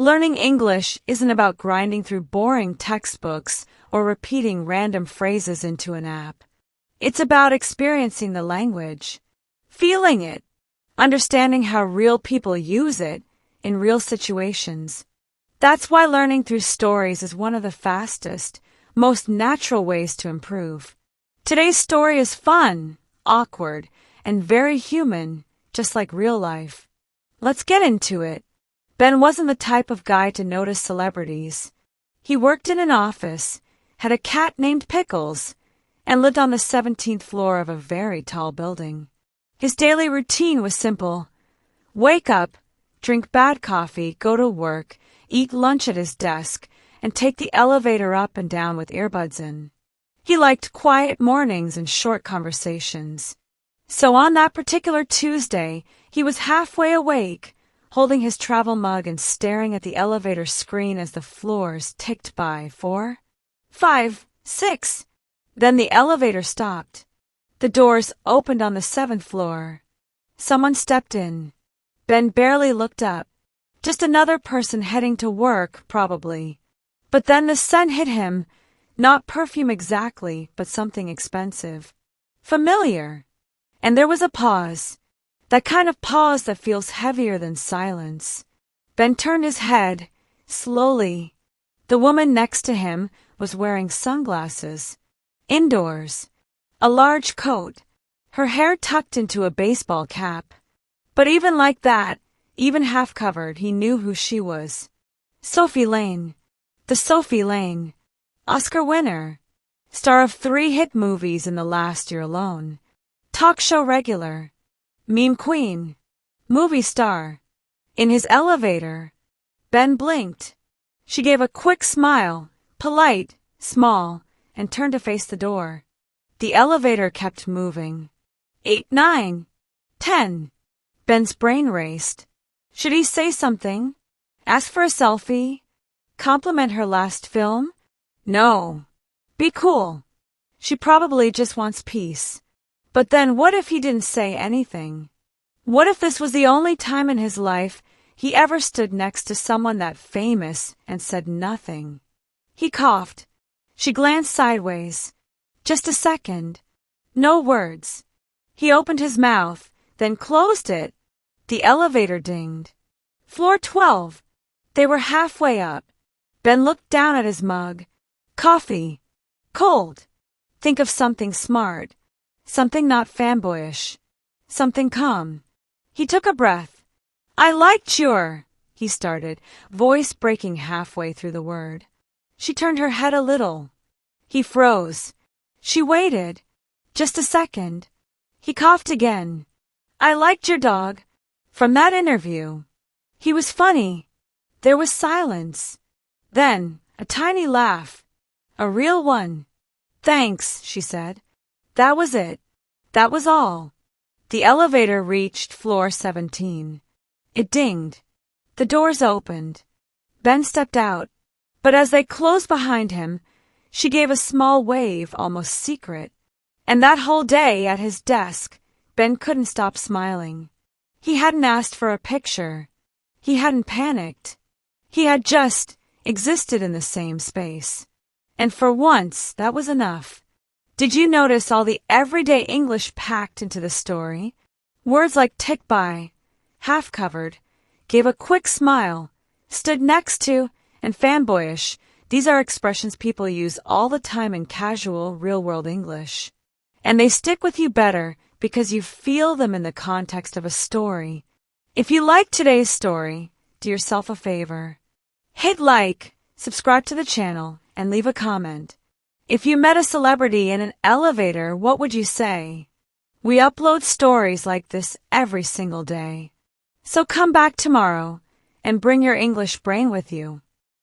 Learning English isn't about grinding through boring textbooks or repeating random phrases into an app. It's about experiencing the language, feeling it, understanding how real people use it in real situations. That's why learning through stories is one of the fastest, most natural ways to improve. Today's story is fun, awkward, and very human, just like real life. Let's get into it. Ben wasn't the type of guy to notice celebrities. He worked in an office, had a cat named Pickles, and lived on the 17th floor of a very tall building. His daily routine was simple. Wake up, drink bad coffee, go to work, eat lunch at his desk, and take the elevator up and down with earbuds in. He liked quiet mornings and short conversations. So on that particular Tuesday, he was halfway awake, holding his travel mug and staring at the elevator screen as the floors ticked by 4, 5, 6. Then the elevator stopped. The doors opened on the 7th floor. Someone stepped in. Ben barely looked up. Just another person heading to work, probably. But then the scent hit him. Not perfume exactly, but something expensive. Familiar. And there was a pause. That kind of pause that feels heavier than silence. Ben turned his head, slowly. The woman next to him was wearing sunglasses. Indoors. A large coat. Her hair tucked into a baseball cap. But even like that, even half-covered, he knew who she was. Sophie Lane. The Sophie Lane. Oscar winner. Star of 3 hit movies in the last year alone. Talk show regular. Meme queen. Movie star. In his elevator. Ben blinked. She gave a quick smile, polite, small, and turned to face the door. The elevator kept moving. 8, 9, 10. Ben's brain raced. Should he say something? Ask for a selfie? Compliment her last film? No. Be cool. She probably just wants peace. But then what if he didn't say anything? What if this was the only time in his life he ever stood next to someone that famous and said nothing? He coughed. She glanced sideways. Just a second. No words. He opened his mouth, then closed it. The elevator dinged. Floor 12. They were halfway up. Ben looked down at his mug. Coffee. Cold. Think of something smart. Something not fanboyish. Something calm. He took a breath. I liked your, he started, voice breaking halfway through the word. She turned her head a little. He froze. She waited. Just a second. He coughed again. I liked your dog. From that interview. He was funny. There was silence. Then, a tiny laugh. A real one. Thanks, she said. That was it. That was all. The elevator reached floor 17. It dinged. The doors opened. Ben stepped out. But as they closed behind him, she gave a small wave, almost secret. And that whole day at his desk, Ben couldn't stop smiling. He hadn't asked for a picture. He hadn't panicked. He had just existed in the same space. And for once, that was enough. Did you notice all the everyday English packed into the story? Words like tick by, half-covered, gave a quick smile, stood next to, and fanboyish. These are expressions people use all the time in casual, real-world English. And they stick with you better because you feel them in the context of a story. If you liked today's story, do yourself a favor. Hit like, subscribe to the channel, and leave a comment. If you met a celebrity in an elevator, what would you say? We upload stories like this every single day. So come back tomorrow and bring your English brain with you.